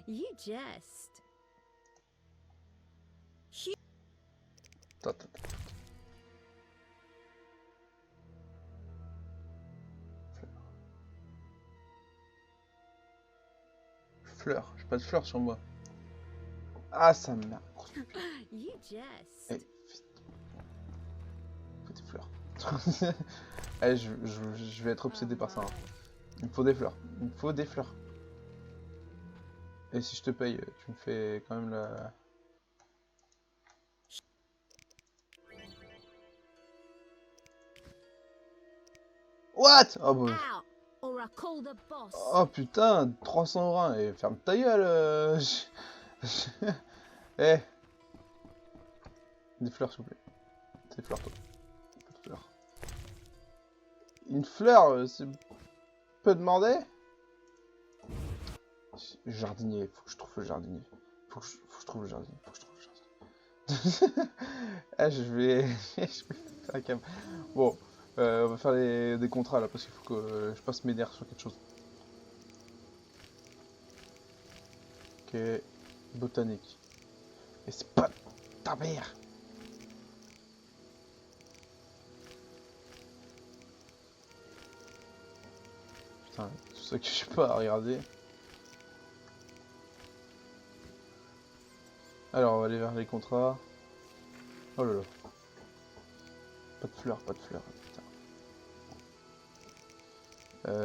You jest. Attends. Fleurs. J'ai pas de fleurs sur moi. Ah, ça me merde. You jest. Eh, faut des fleurs. Allez, je vais être obsédé par ça. Hein. Il me faut des fleurs. Il me faut des fleurs. Et si je te paye, tu me fais quand même la... What? Oh, bah... Oh putain, 300 brins. Et ferme ta gueule. Eh. Des fleurs, s'il vous plaît. Des fleurs, toi. Des fleurs. Une fleur, c'est... Peu demander? Jardinier, faut que je trouve le jardinier. Faut que je trouve le jardinier. Ah, je vais faire un cam. Bon, on va faire des contrats là parce qu'il faut que je passe mes nerfs sur quelque chose. Ok, botanique. Et c'est pas ta mère. Putain, tout ça que je sais pas à regarder. Alors, on va aller vers les contrats. Oh là là. Pas de fleurs, putain.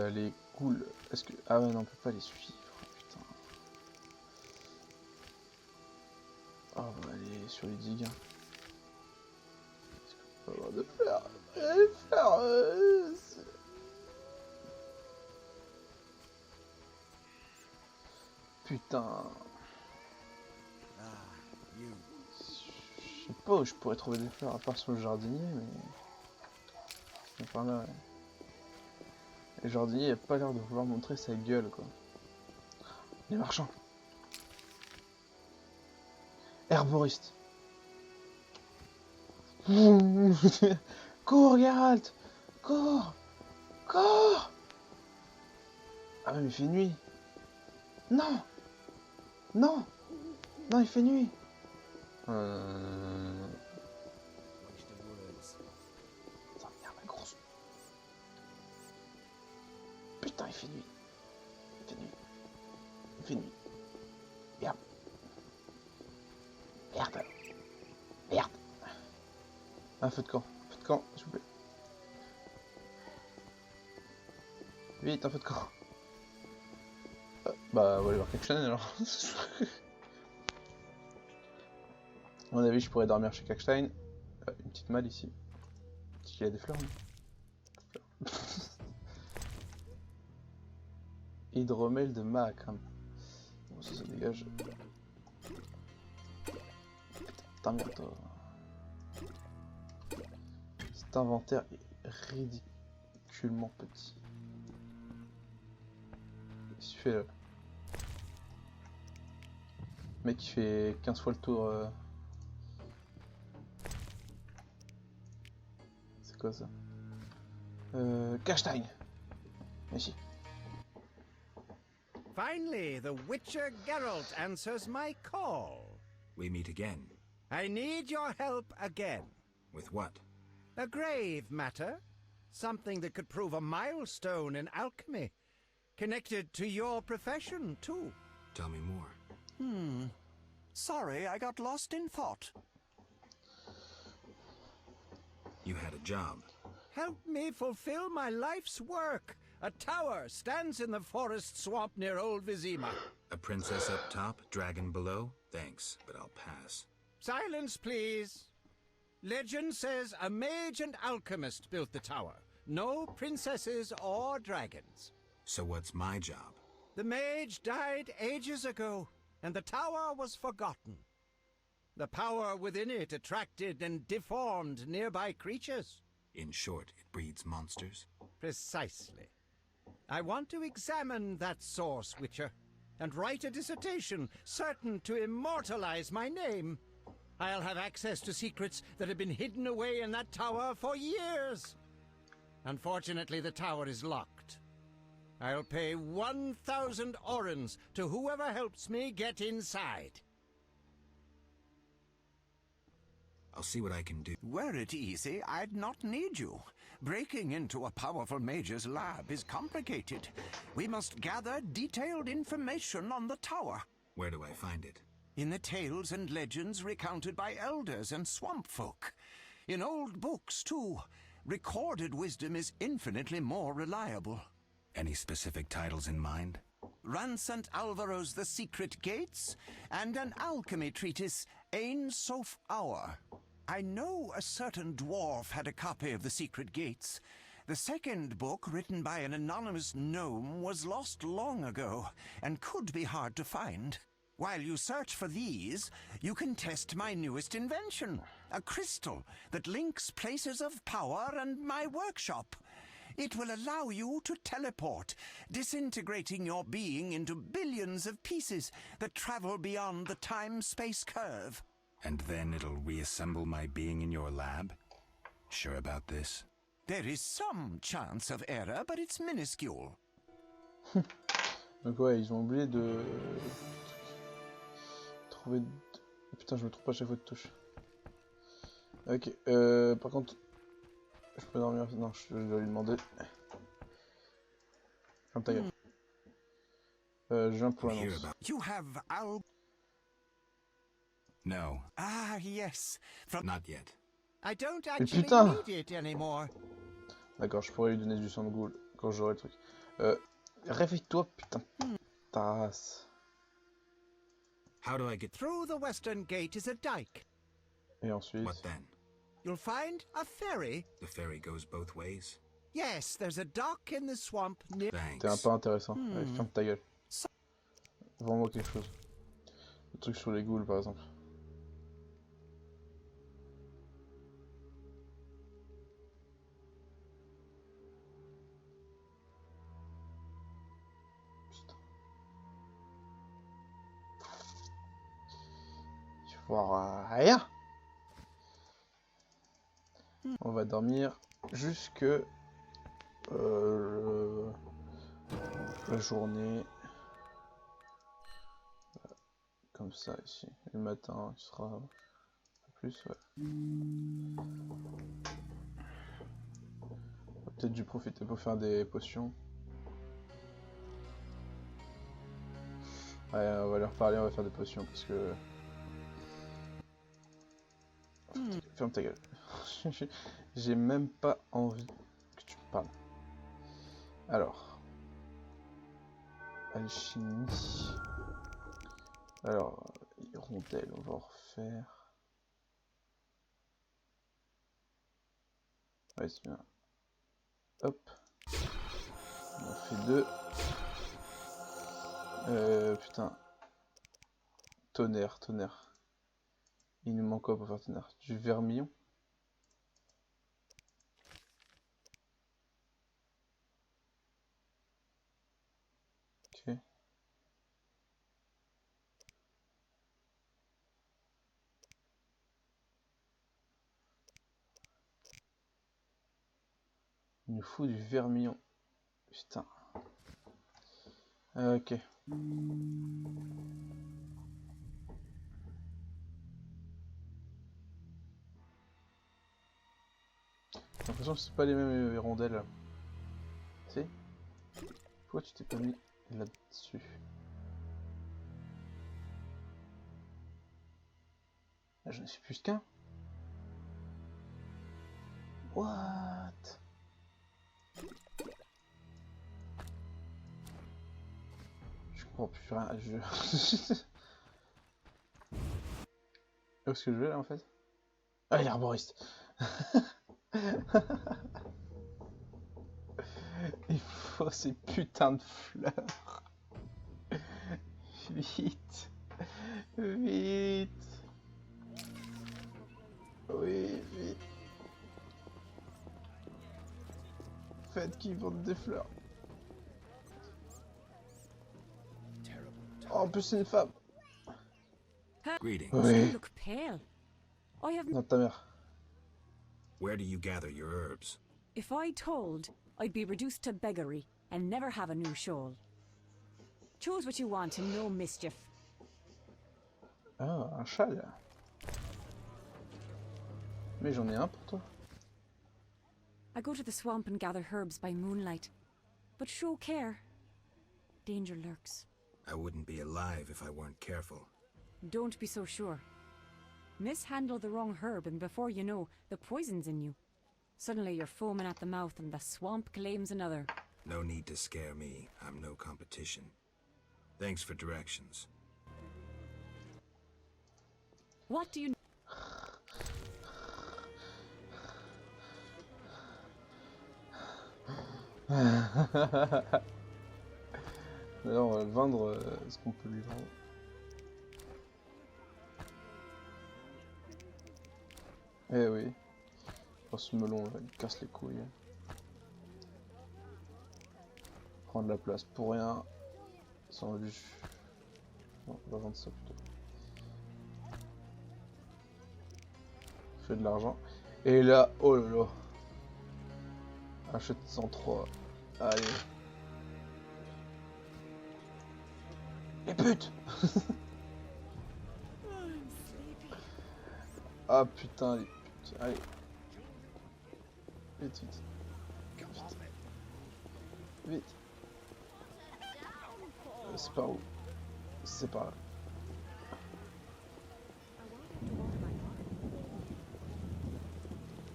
Les ghouls. Est-ce que... Ah ouais, non, on peut pas les suivre, putain. Oh, on va aller sur les digues. Est-ce qu'on peut avoir de fleurs? Les fleurs, putain. Je sais pas où je pourrais trouver des fleurs à part sur le jardinier, mais... Enfin là, ouais. Le jardinier il a pas l'air de vouloir montrer sa gueule, quoi. Les marchands. Herboriste. Cours, Geralt. Cours. Cours. Ah mais il fait nuit. Non. Non. Non, il fait nuit. Ça merde, la grosse. Putain, il fait nuit. Il fait nuit. Il fait nuit. Merde. Merde. Merde. Un feu de camp. Feu de camp, s'il vous plaît. Vite, un feu de camp. Bah, on va aller voir quelque chose alors. À mon avis, je pourrais dormir chez Kakstein. Une petite malle ici. Est-ce qu'il y a des fleurs? Hydromel de Mahakam. Bon, ça dégage. Putain, merde, toi. Cet inventaire est ridiculement petit. Qu'est-ce qu'il fait là? Le mec, il fait 15 fois le tour. C'est quoi ça? Kakstein. Ici. Finally, the Witcher Geralt answers my call. We meet again. I need your help again. With what? A grave matter. Something that could prove a milestone in alchemy. Connected to your profession, too. Tell me more. Sorry, I got lost in thought. You had a job. Help me fulfill my life's work. A tower stands in the forest swamp near Old Vizima. A princess up top, dragon below? Thanks, but I'll pass. Silence, please. Legend says a mage and alchemist built the tower. No princesses or dragons. So what's my job? The mage died ages ago, and the tower was forgotten. The power within it attracted and deformed nearby creatures. In short, it breeds monsters? Precisely. I want to examine that source, Witcher, and write a dissertation certain to immortalize my name. I'll have access to secrets that have been hidden away in that tower for years. Unfortunately, the tower is locked. I'll pay 1,000 orens to whoever helps me get inside. I'll see what I can do. Were it easy, I'd not need you. Breaking into a powerful mage's lab is complicated. We must gather detailed information on the tower. Where do I find it? In the tales and legends recounted by elders and swamp folk. In old books, too. Recorded wisdom is infinitely more reliable. Any specific titles in mind? Ransant Alvaro's The Secret Gates, and an alchemy treatise, Ain Soph Hour. I know a certain dwarf had a copy of The Secret Gates. The second book, written by an anonymous gnome, was lost long ago, and could be hard to find. While you search for these, you can test my newest invention, a crystal that links places of power and my workshop. It will allow you to teleport, disintegrating your being into billions of pieces that travel beyond the time-space curve. And then it'll reassemble my being in your lab? Sure about this? There is some chance of error, but it's minuscule. Donc ouais, ils ont oublié de... trouver... Putain, je me trompe pas à chaque fois de touche. Ok, par contre... Je peux dormir? Non, je dois lui demander. Ferme ta gueule. Je viens pour l'annonce. You have No, Ah, yes. From not yet. I don't Mais actually putain! need it anymore. D'accord, je pourrais lui donner du sang de goule quand j'aurai le truc. Réveille-toi, putain. Ta race. How do I get Through the western gate is a dike. Et ensuite... What then? You'll find a ferry. The ferry goes both ways? Yes, there's a dock in the swamp near... T'es un Thanks. peu intéressant. Allez, ferme ta gueule. Vends-moi quelque chose. Le truc sur les ghouls, par exemple. Putain. Je vois rien. On va dormir jusque la journée. Comme ça ici. Le matin, il sera un peu plus, ouais. On va peut-être dû profiter pour faire des potions. Ouais, on va leur parler, on va faire des potions parce que... Ferme ta gueule. J'ai même pas envie que tu me parles. Alors. Alchimie. Alors, hirondelle, on va en refaire. Ouais, c'est bien. Hop. On en fait 2. Putain. Tonnerre, tonnerre. Il nous manque quoi pour faire tonnerre? Du vermillon. Ok. Il nous faut du vermillon. Putain. Ok. J'ai l'impression que c'est pas les mêmes hirondelles là. Si? Pourquoi tu t'es pas mis là-dessus? Là, je ne suis plus qu'un. What? Je comprends plus rien. Où est-ce que je vais là en fait? Ah, il est arboriste. Il faut ces putains de fleurs. Vite. Vite. Oui, vite. Faites qu'ils vendent des fleurs. Oh, en plus c'est une femme. Greetings. Oui. You look pale. I have. Non, ta mère. Where do you gather your herbs? If I told, I'd be reduced to beggary, and never have a new shawl. Choose what you want and no mischief. Ah, un châle. Mais j'en ai un pour toi. I go to the swamp and gather herbs by moonlight. But show care. Danger lurks. I wouldn't be alive if I weren't careful. Don't be so sure. Mishandle the wrong herb and before you know, the poison's in you. Suddenly you're foaming at the mouth and the swamp claims another. No need to scare me. I'm no competition. Thanks for directions. What do you... D'ailleurs, on va le vendre. Est-ce qu'on peut lui vendre? Eh oui. Oh, ce melon là, il casse les couilles. Prendre la place pour rien. Sans lui. Non, on va vendre ça plutôt. Fait de l'argent. Et là, oh là là. Achète 103. Allez. Et pute. Ah putain, les putes. Allez. Vite, vite. Vite. Vite. C'est par où? C'est par là.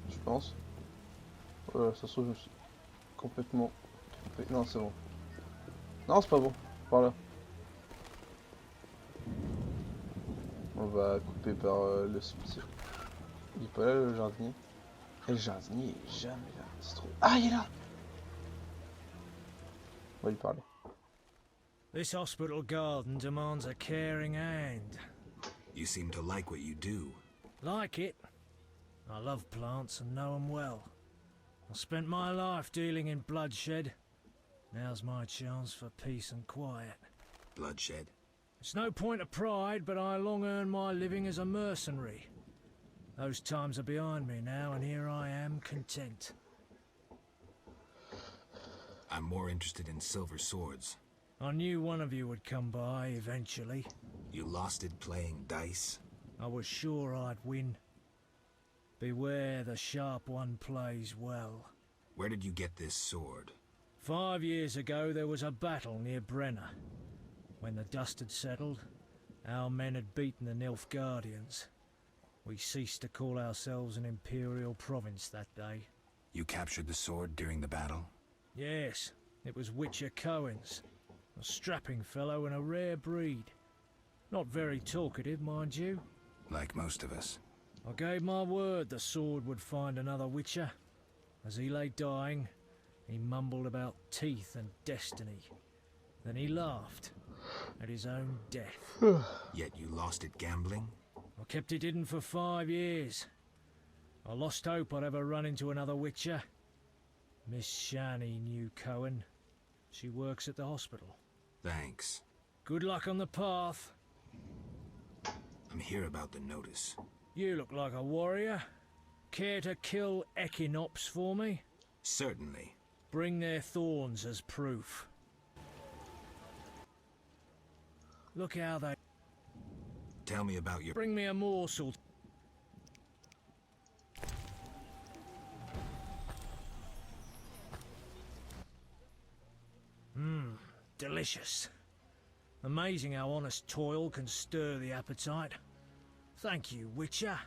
Je pense. Voilà, ça se trouve, je me suis complètement trompé. Non, c'est bon. Non, c'est pas bon. Par là. On va couper par le subtil. Il est pas là, le jardinier. Et le jardinier il est jamais là. C'est trop... Ah, il est là! On va lui parler. This hospital garden demands a caring hand. You seem to like what you do. Like it? I love plants and know them well. I spent my life dealing in bloodshed. Now's my chance for peace and quiet. Bloodshed. It's no point of pride, but I long earned my living as a mercenary. Those times are behind me now, and here I am, content. I'm more interested in silver swords. I knew one of you would come by eventually. You lost it playing dice? I was sure I'd win. Beware the sharp one plays well. Where did you get this sword? 5 years ago there was a battle near Brenner. When the dust had settled, our men had beaten the Nilfgaardians. We ceased to call ourselves an imperial province that day. You captured the sword during the battle? Yes, it was Witcher Cohen's. A strapping fellow and a rare breed. Not very talkative, mind you. Like most of us. I gave my word the sword would find another Witcher. As he lay dying, he mumbled about teeth and destiny. Then he laughed at his own death. Yet you lost it gambling? I kept it hidden for 5 years. I lost hope I'd ever run into another Witcher. Miss Shani knew Cohen. She works at the hospital. Thanks. Good luck on the path. I'm here about the notice. You look like a warrior. Care to kill Echinops for me? Certainly. Bring their thorns as proof. Look how they... Tell me about your... Bring me a morsel. Delicious. Amazing how honest toil can stir the appetite. Thank you, Witcher.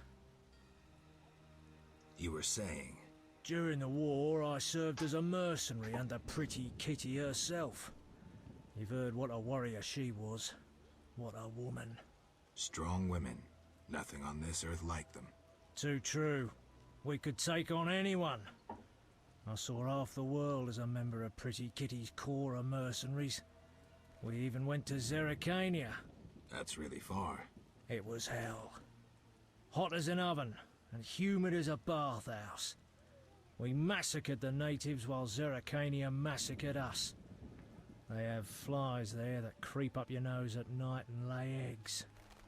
You were saying... During the war, I served as a mercenary under Pretty Kitty herself. You've heard what a warrior she was. What a woman. Strong women. Nothing on this earth like them. Too true. We could take on anyone. I saw half the world as a member of Pretty Kitty's corps of mercenaries. We even went to Zerrikania. That's really far. It was hell. Hot as an oven, and humid as a bathhouse. We massacred the natives while Zerrikania massacred us. They have flies there that creep up your nose at night and lay eggs.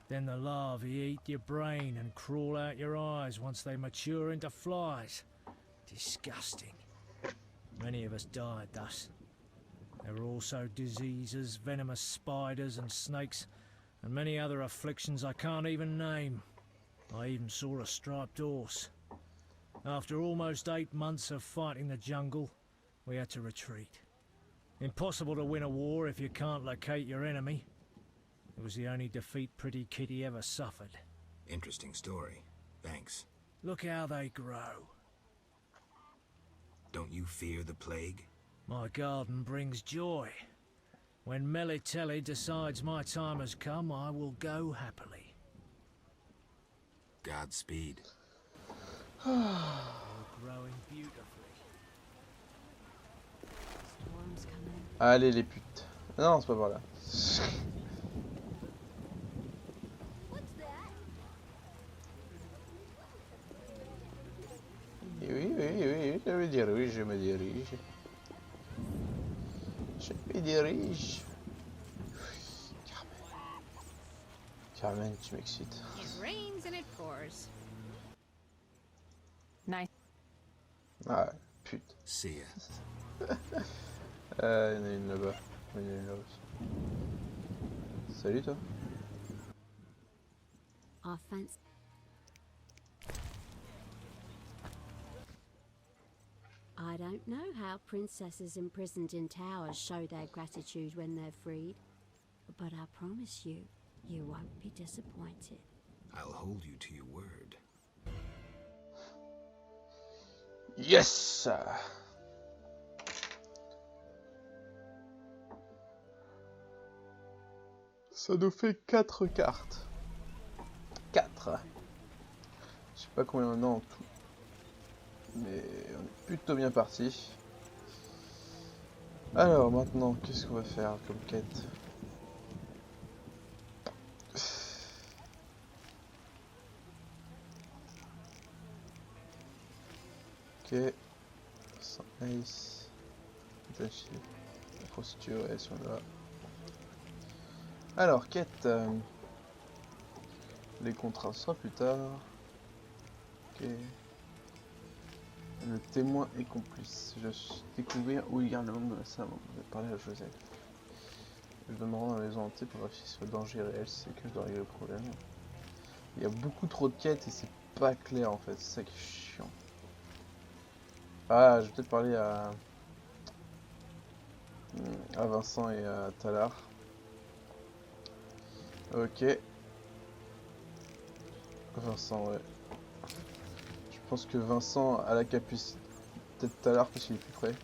Then the larvae eat your brain and crawl out your eyes once they mature into flies. Disgusting. Many of us died thus. There are also diseases, venomous spiders and snakes, and many other afflictions I can't even name. I even saw a striped horse. After almost 8 months of fighting the jungle, we had to retreat. Impossible to win a war if you can't locate your enemy. It was the only defeat Pretty Kitty ever suffered. Interesting story. Thanks. Look how they grow. Don't you fear the plague? My garden brings joy. When Melitelli decides my time has come, I will go happily. Godspeed. Growing beautifully. Storm's coming. Allez les putes. Non, c'est pas par là. Oui, je me dirige, je me dirige. Je me dirige. Carmen, tu m'excites. It rains and it pours. Nice. Ah, pute. See ya. Il y en a une là-bas. Il y en a une là aussi. Salut toi. Our fancy. I don't know how princesses imprisoned in towers show their gratitude when they're freed, but I promise you, you won't be disappointed. I'll hold you to your word. Yes. Ça nous fait 4 cartes. 4. Je sais pas combien on a en tout. Mais on est plutôt bien parti. Alors maintenant, qu'est-ce qu'on va faire comme quête? Ok. Sans ace. Attaché. Posture, elles sont là. Alors, quête. Les contrats sera plus tard. Ok. Le témoin est complice. Je suis découvert où il garde le monde de la salle. Je vais parler à Joseph. Je dois me rendre dans la maison hantée pour vérifier si le danger est réel. C'est que je dois régler le problème. Il y a beaucoup trop de quêtes et c'est pas clair en fait. C'est ça qui est chiant. Ah, je vais peut-être parler à Vincent et à Talar. Ok. Vincent, ouais. Je pense que Vincent a la capacité. Peut-être Talar parce qu'il est plus près.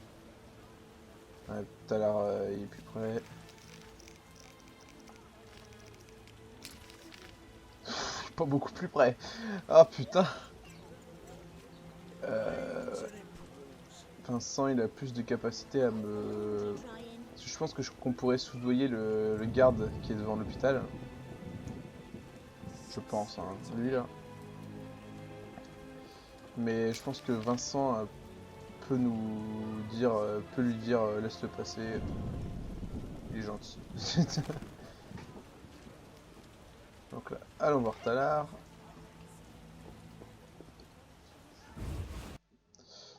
Ouais, Talar il est plus près. Pas beaucoup plus près. Ah putain. Vincent il a plus de capacité à me... Je pense que qu'on pourrait soudoyer le garde qui est devant l'hôpital. Je pense, hein. Lui là. Mais je pense que Vincent peut nous dire, peut lui dire laisse-le passer. Il est gentil. Donc là, allons voir Talar.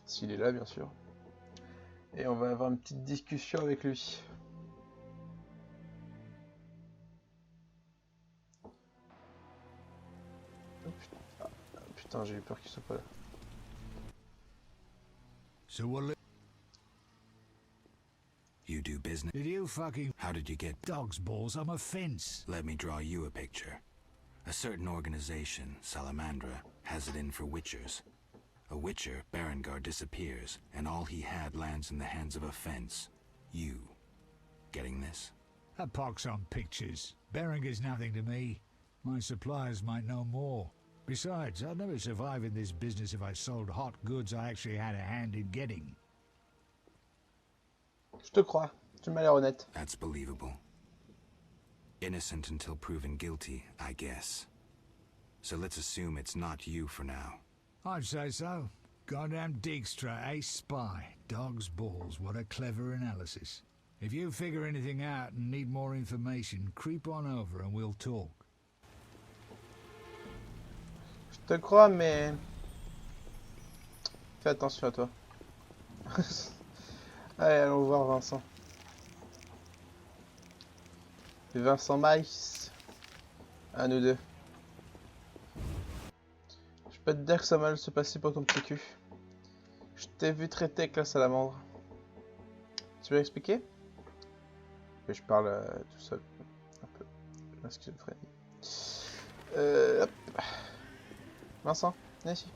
S'il est là, bien sûr. Et on va avoir une petite discussion avec lui. Oh, putain, putain j'ai eu peur qu'il soit pas là. So what You do business? did you fucking How did you get... dog's balls on a fence? Let me draw you a picture. A certain organization, Salamandra, has it in for witchers. A witcher, Berengar, disappears, and all he had lands in the hands of a fence. You. Getting this? A pox on pictures. Berengar's nothing to me. My suppliers might know more. Besides, I'd never survive in this business if I sold hot goods I actually had a hand in getting. Je te crois, tu m'as l'air honnête. That's believable. Innocent until proven guilty, I guess. So let's assume it's not you for now. I'd say so. Goddamn Dijkstra, ace spy. Dog's balls, what a clever analysis. If you figure anything out and need more information, creep on over and we'll talk. Je te crois, mais... Fais attention à toi. Allez, allons voir Vincent. Vincent Maïs. À nous deux. Je peux te dire que ça va mal se passer pour ton petit cul. Je t'ai vu traiter avec la salamandre. Tu veux expliquer? Et je parle tout seul. Un peu. La schizophrénie. Hop. Vincent, viens ici.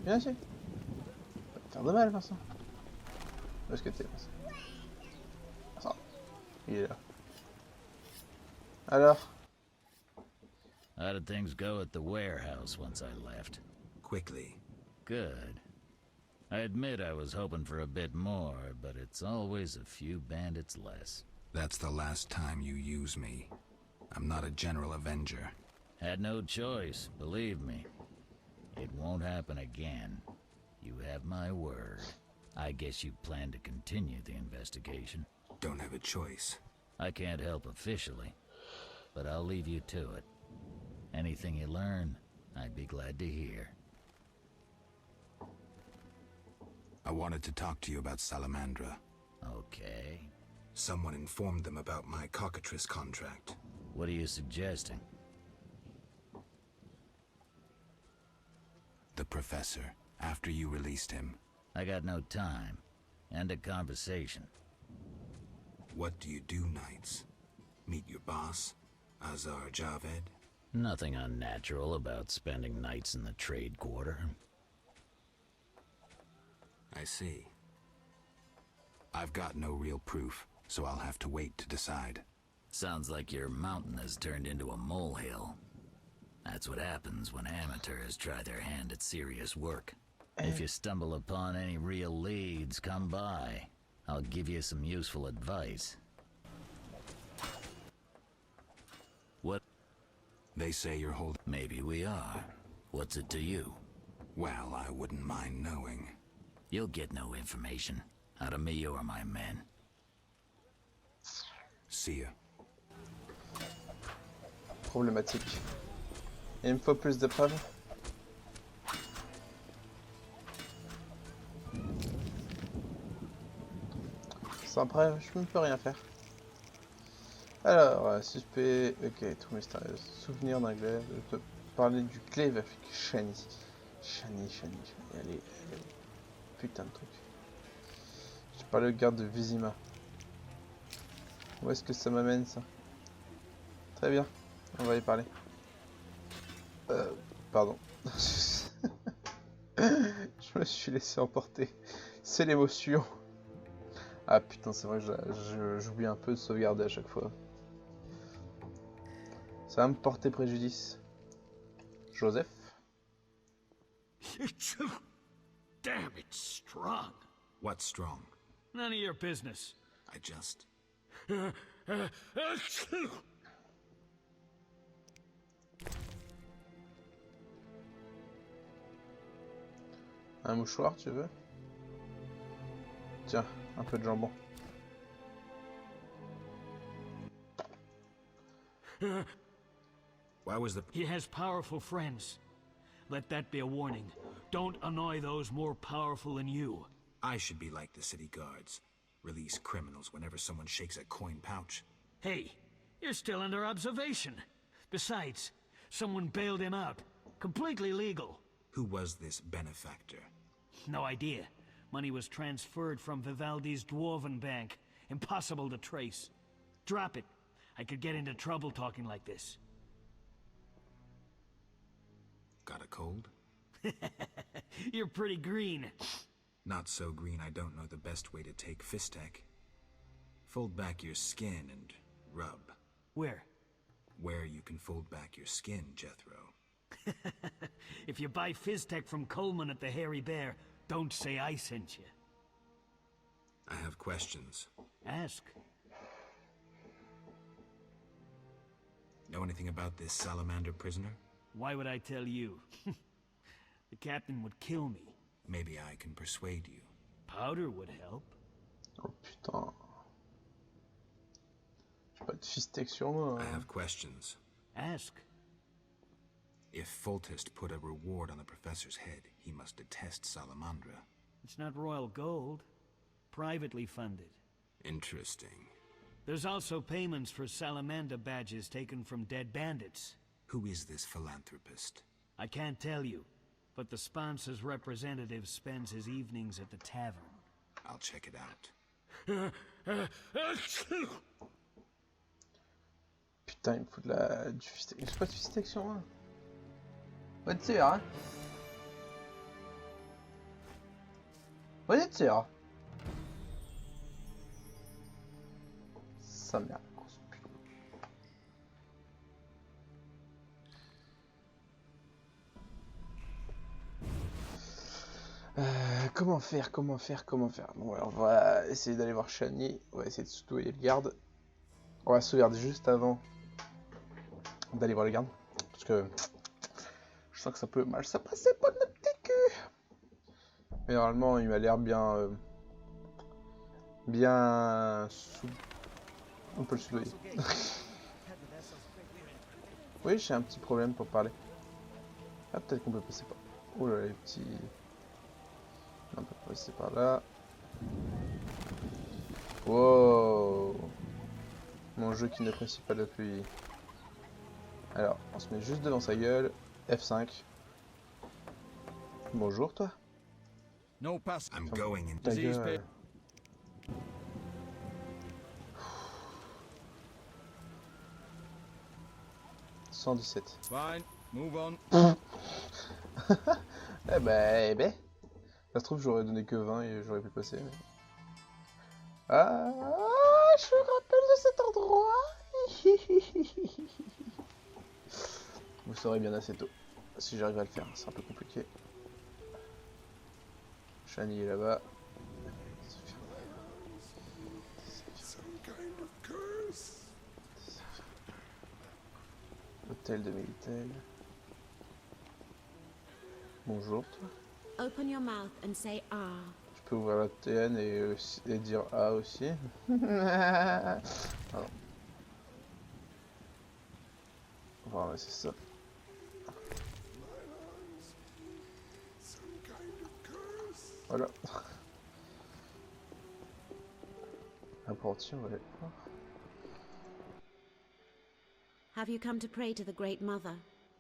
Viens ici. Ça va te faire de mal, Vincent. Où est-ce que t'es, Vincent? Vincent. Il est là. Alors? How did things go at the warehouse once I left? Quickly. Good. I admit I was hoping for a bit more, but it's always a few bandits less. That's the last time you use me. I'm not a general avenger. Had no choice, believe me. It won't happen again. You have my word. I guess you plan to continue the investigation. Don't have a choice. I can't help officially, but I'll leave you to it. Anything you learn, I'd be glad to hear. I wanted to talk to you about Salamandra. Okay. Someone informed them about my cockatrice contract. What are you suggesting? The professor, after you released him. I got no time. End a conversation. What do you do nights? Meet your boss, Azar Javed? Nothing unnatural about spending nights in the trade quarter. I see. I've got no real proof, so I'll have to wait to decide. Sounds like your mountain has turned into a molehill. That's what happens when amateurs try their hand at serious work. If you stumble upon any real leads, come by. I'll give you some useful advice. What? They say you're holding... Maybe we are. What's it to you? Well, I wouldn't mind knowing. You'll get no information. Out of me or my men. See ya. Problématique. Il me faut plus de preuves. Sans preuve, je ne peux rien faire. Alors, suspect, ok, tout mystérieux. Souvenir d'un glaive, je peux parler du glaive avec Shani. Shani, allez. Putain de truc. Je parlais au garde de Vizima. Où est-ce que ça m'amène ça? Très bien, on va y parler. Pardon. Je me suis laissé emporter. C'est l'émotion. Ah putain, c'est vrai que j'oublie un peu de sauvegarder à chaque fois. Ça va me porter préjudice. Joseph. Damn, it's strong. What's strong? None of your business. I just... Un mouchoir, tu veux? Tiens, un peu de jambon. Why was the... He has powerful friends. Let that be a warning. Don't annoy those more powerful than you. I should be like the city guards. Release criminals whenever someone shakes a coin pouch. Hey, you're still under observation. Besides, someone bailed him out. Completely legal. Who was this benefactor? No idea. Money was transferred from Vivaldi's Dwarven Bank. Impossible to trace. Drop it. I could get into trouble talking like this. Got a cold? You're pretty green. Not so green I don't know the best way to take Fistek. Fold back your skin and rub. Where? Where you can fold back your skin, Jethro. If you buy Fizztech from Coleman at the Hairy Bear, don't say I sent you. I have questions. Ask. Know anything about this salamander prisoner? Why would I tell you? The captain would kill me. Maybe I can persuade you. Powder would help. Oh putain. J'ai pas de fistek sur moi. I have questions. Ask. If Foltest put a reward on the professor's head, he must detest Salamandra. It's not royal gold. Privately funded. Interesting. There's also payments for salamander badges taken from dead bandits. Who is this philanthropist? I can't tell you, but the sponsor's representative spends his evenings at the tavern. I'll check it out. Putain, il me faut du steak. J'ai pas de steak sur moi. Va te tirer, hein. Va te tirer. Ça merde. Comment faire? Bon, ouais, on va essayer d'aller voir Shani. On va essayer de soudoyer le garde. On va sauvegarder juste avant d'aller voir le garde. Parce que je sens que ça peut mal se passer pour notre petit cul. Mais normalement, il m'a l'air bien... bien... On peut le soudoyer. Oui, j'ai un petit problème pour parler. Ah, peut-être qu'on peut passer par... Oh là là, les petits... On peut passer par là. Wow. Mon jeu qui n'apprécie pas l'appui. Alors, on se met juste devant sa gueule. F5. Bonjour, toi. No pass. I'm going in. Ta gueule. Fine, move on. Eh ben. Ça se trouve, j'aurais donné que 20 et j'aurais pu passer. Mais... Ah, je me rappelle de cet endroit. Vous saurez bien assez tôt. Si j'arrive à le faire, c'est un peu compliqué. Shani est là-bas. Hôtel de Militel. Bonjour, toi. Open your mouth and say ah. Je peux ouvrir la TN et dire A aussi. Pardon. Voilà, c'est ça. Voilà. Apprenti, on va aller voir. Have you come to pray to the Great Mother?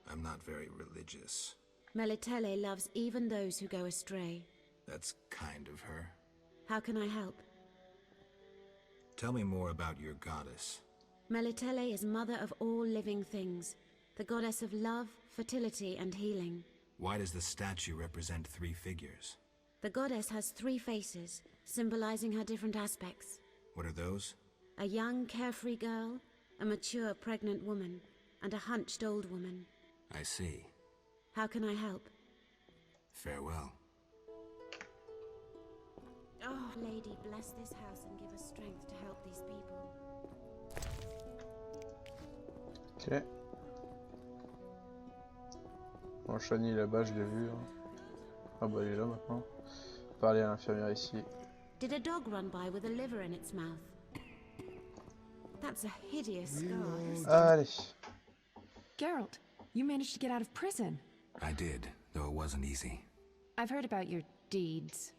I'm not very religious. Melitele loves even those who go astray. That's kind of her. How can I help? Tell me more about your goddess. Melitele is mother of all living things, the goddess of love, fertility, and healing. Why does the statue represent 3 figures? The goddess has 3 faces, symbolizing her different aspects. What are those? A young, carefree girl, a mature, pregnant woman, and a hunched old woman. I see. How can I help? Farewell. Oh, Lady, bless this house and give us strength to help these people. Ok. Bon, Shani est là-bas, je l'ai vu. Hein. Ah bah, il est là maintenant. Parler à l'infirmière ici. Did a dog run by with a liver in its mouth? That's a hideous scar. Allez. Geralt, you managed to get out of prison. I did, though it wasn't easy. I've heard about your deeds.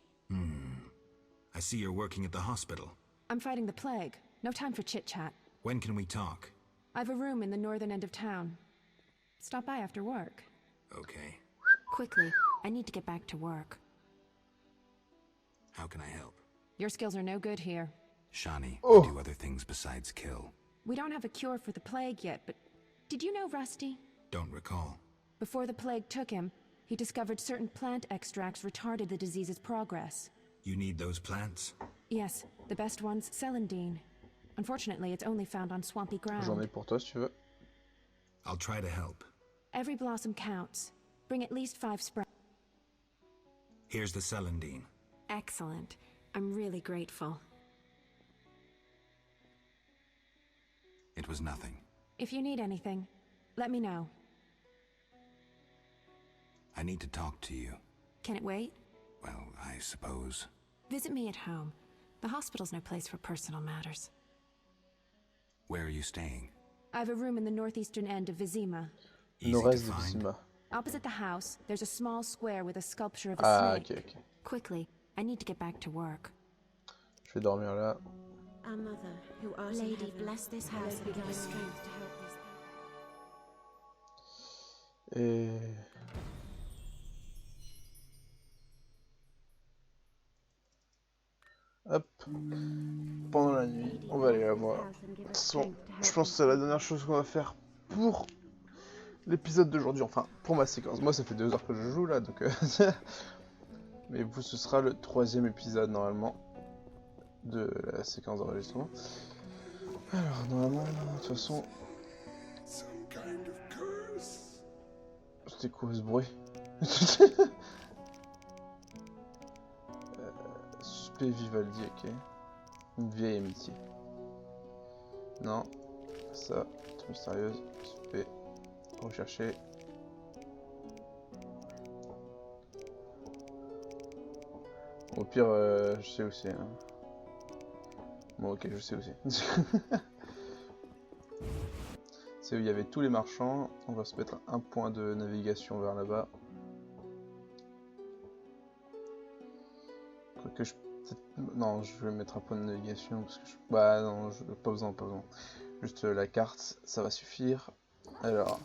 I see you're working at the hospital. I'm fighting the plague. No time for chit-chat. When can we talk? I've a room in the northern end of town. Stop by after work. Okay. Quickly, I need to get back to work. How can I help? Your skills are no good here. Shani, Oh. we do other things besides kill. We don't have a cure for the plague yet, but did you know Rusty? Don't recall. Before the plague took him, he discovered certain plant extracts retarded the disease's progress. You need those plants? Yes, the best one's celandine. Unfortunately, it's only found on swampy J'en ai ground. pour toi si tu veux. I'll try to help. Every blossom counts. Bring at least 5 sprouts. Here's the celandine. Excellent. I'm really grateful. It was nothing. If you need anything, let me know. I need to talk to you. Can it wait? Well, I suppose. Visit me at home. The hospital's no place for personal matters. Where are you staying? I have a room in the northeastern end of Vizima. Easy to Nord-est de find? Vizima. Opposite the house, there's a small square with a sculpture of a Ah, snake. ok. Quickly, I need to get back to work. Je vais dormir là. Our mother, who art in Lady, heaven, bless this house hallowed and be give thy us name. strength to help these. Et... Hop. Pendant la nuit, on va aller la voir. De toute façon, je pense que c'est la dernière chose qu'on va faire pour l'épisode d'aujourd'hui. Enfin, pour ma séquence. Moi, ça fait 2 heures que je joue là, donc... Mais vous, ce sera le 3e épisode, normalement, de la séquence d'enregistrement. Alors, normalement, de toute façon... C'était quoi ce bruit? Suspect Vivaldi, ok. Une vieille amitié. Non. Ça, c'est mystérieuse. Suspect. Rechercher. Au pire, je sais où c'est. Hein. Bon, ok, je sais où c'est. C'est où il y avait tous les marchands. On va se mettre un point de navigation vers là-bas. Quoique je... Non, je vais mettre un point de navigation parce que je... Bah non, pas besoin, pas besoin. Juste la carte, ça va suffire. Alors...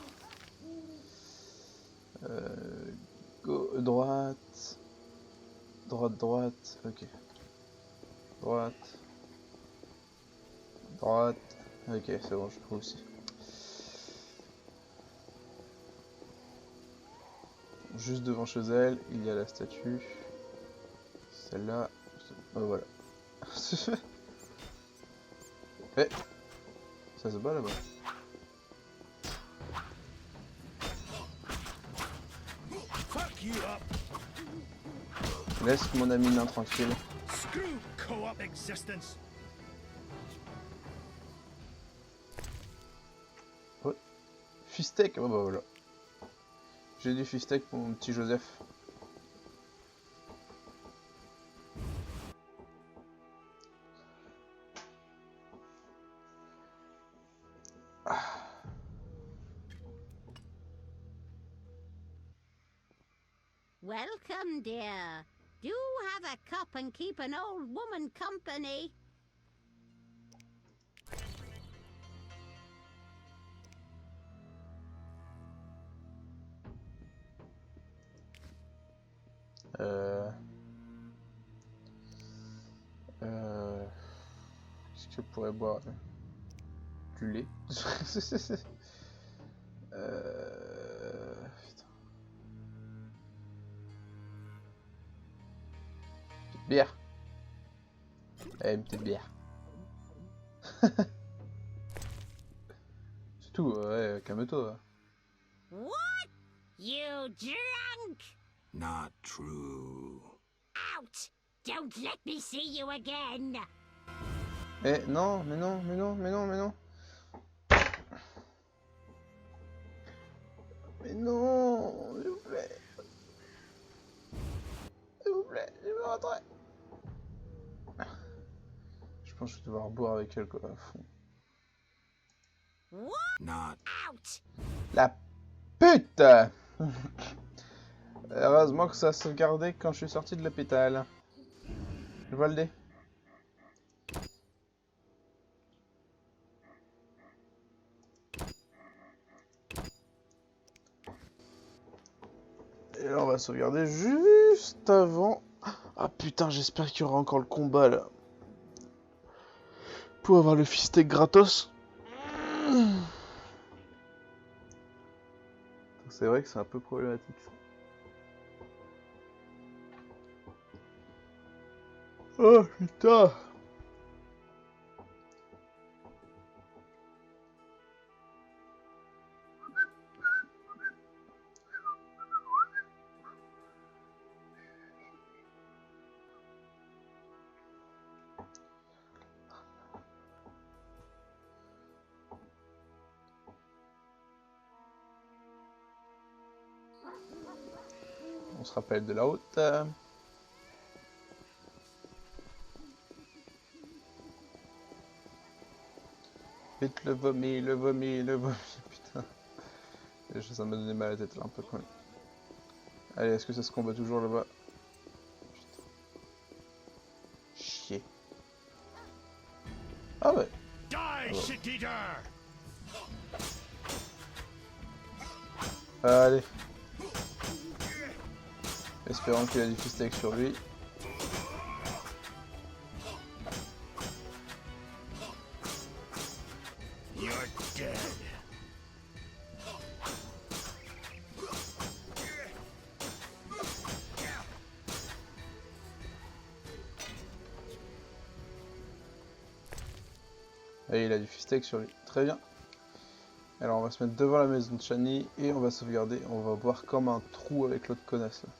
droite... Droite, ok. Droite... Droite... Ok, c'est bon, je trouve aussi. Juste devant chez elle, il y a la statue. Celle-là... Oh, voilà. Eh, ça se bat là-bas. Laisse mon ami nain tranquille. Oh, Fistek, oh bah voilà. J'ai du fistek pour mon petit Joseph. Welcome, dear. Do have a cup and keep an old woman company. Qu'est-ce que je pourrais boire? Du lait. Putain. Petite bière. Eh, une petite bière. C'est tout, ouais, calme-toi. What? You drunk? Not true. Out! Don't let me see you again! Eh, non, mais non, mais non, mais non, mais non. Mais non, s'il vous plaît. S'il vous plaît, je veux rentrer. Je pense que je vais devoir boire avec elle, quoi, à fond. Not Out! La pute. Heureusement que ça a sauvegardé quand je suis sorti de l'hôpital. Je vois le dé. Et là on va sauvegarder juste avant. Ah putain, j'espère qu'il y aura encore le combat là. Pour avoir le fistek gratos. C'est vrai que c'est un peu problématique ça. Oh putain. On se rappelle de la haute. Vite le vomi, le vomi, le vomi, putain. Ça m'a donné mal à la tête là un peu quand même. Allez, est-ce que ça se combat toujours là-bas? Putain. Chier. Ah ouais. Die, shit eater! Allez. Espérons qu'il a du steak sur lui. You're dead. Et il a du steak sur lui. Très bien. Alors on va se mettre devant la maison de Shani et on va sauvegarder. On va boire comme un trou avec l'autre connasse là.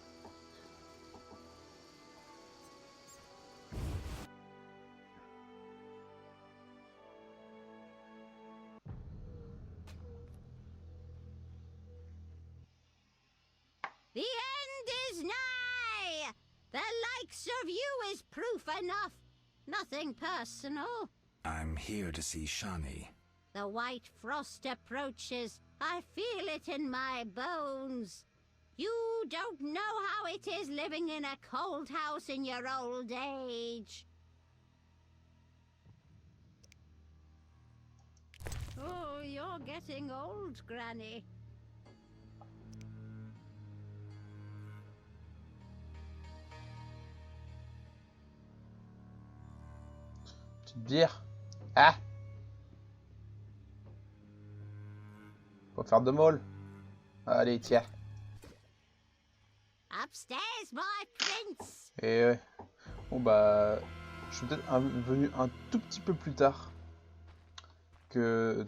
The end is nigh! The likes of you is proof enough. Nothing personal. I'm here to see Shani. The white frost approaches. I feel it in my bones. You don't know how it is living in a cold house in your old age. Oh, you're getting old, Granny. Petite bière. Ah! Faut faire de molle. Allez, tiens. Upstairs, my prince. Et ouais. Bon bah, je suis peut-être venu un tout petit peu plus tard que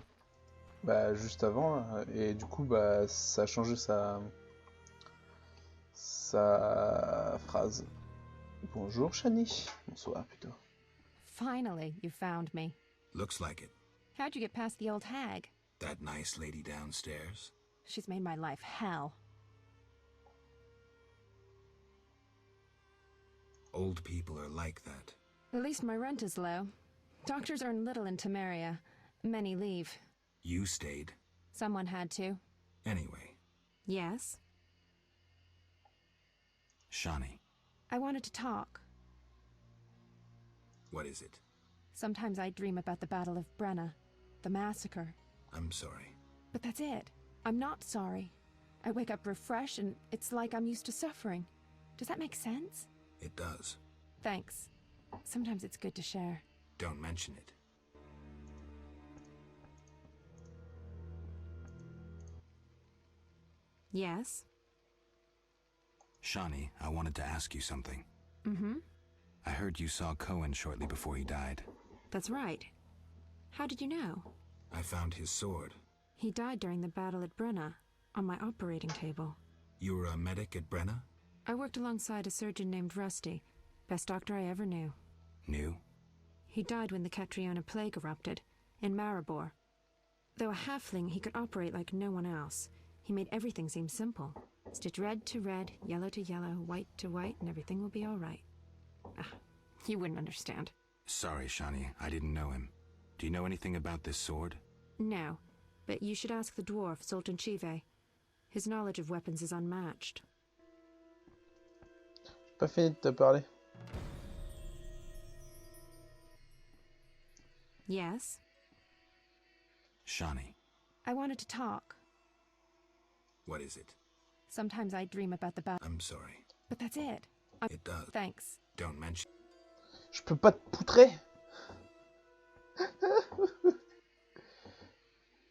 bah, juste avant là. Et du coup bah ça a changé sa phrase. Bonjour Shani. Bonsoir plutôt. Finally, you found me. Looks like it. How'd you get past the old hag? That nice lady downstairs? She's made my life hell. Old people are like that. At least my rent is low. Doctors earn little in Temeria. Many leave. You stayed. Someone had to. Anyway, Yes? Shani, I wanted to talk. what is it? Sometimes I dream about the Battle of Brenna, the massacre. I'm sorry. But that's it. I'm not sorry. I wake up refreshed and it's like I'm used to suffering. Does that make sense? It does. Thanks. Sometimes it's good to share. Don't mention it. Yes? Shani, I wanted to ask you something. Mm-hmm. I heard you saw Cohen shortly before he died. That's right. How did you know? I found his sword. He died during the battle at Brenna, on my operating table. You were a medic at Brenna? I worked alongside a surgeon named Rusty, best doctor I ever knew. Knew? He died when the Catriona plague erupted, in Maribor. Though a halfling, he could operate like no one else. He made everything seem simple. Stitch red to red, yellow to yellow, white to white, and everything will be all right. Ah, you wouldn't understand. Sorry, Shani, I didn't know him. Do you know anything about this sword? No, but you should ask the dwarf, Sultan Chive. His knowledge of weapons is unmatched. Pas fini de te parler. Yes? Shani, I wanted to talk. what is it? Sometimes I dream about the battle. I'm sorry. But that's it. It does. Thanks. Don't mention. Je peux pas te poutrer.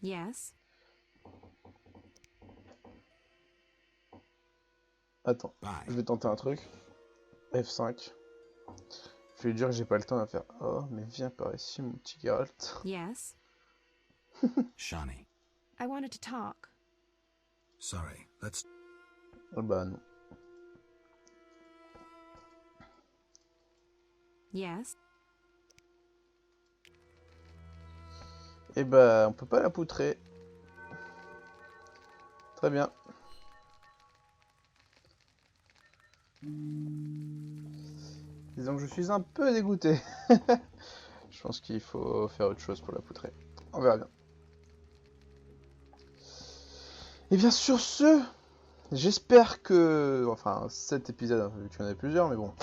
Yes? Attends, Bye. je vais tenter un truc. F5. Je vais lui dire que j'ai pas le temps de faire. Oh, mais viens par ici, mon petit Geralt. Yes? Shani, I wanted to talk. sorry. Let's. Oh bah non. Yes? Et bah, on peut pas la poutrer. Très bien. Disons que je suis un peu dégoûté. Je pense qu'il faut faire autre chose pour la poutrer. On verra bien. Et bien sur ce, j'espère que... Enfin, cet épisode, vu qu'il y en a plusieurs, mais bon.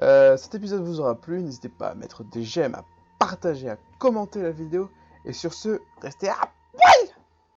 Cet épisode vous aura plu. N'hésitez pas à mettre des j'aime, à partager, à commenter la vidéo. Et sur ce, restez à poil!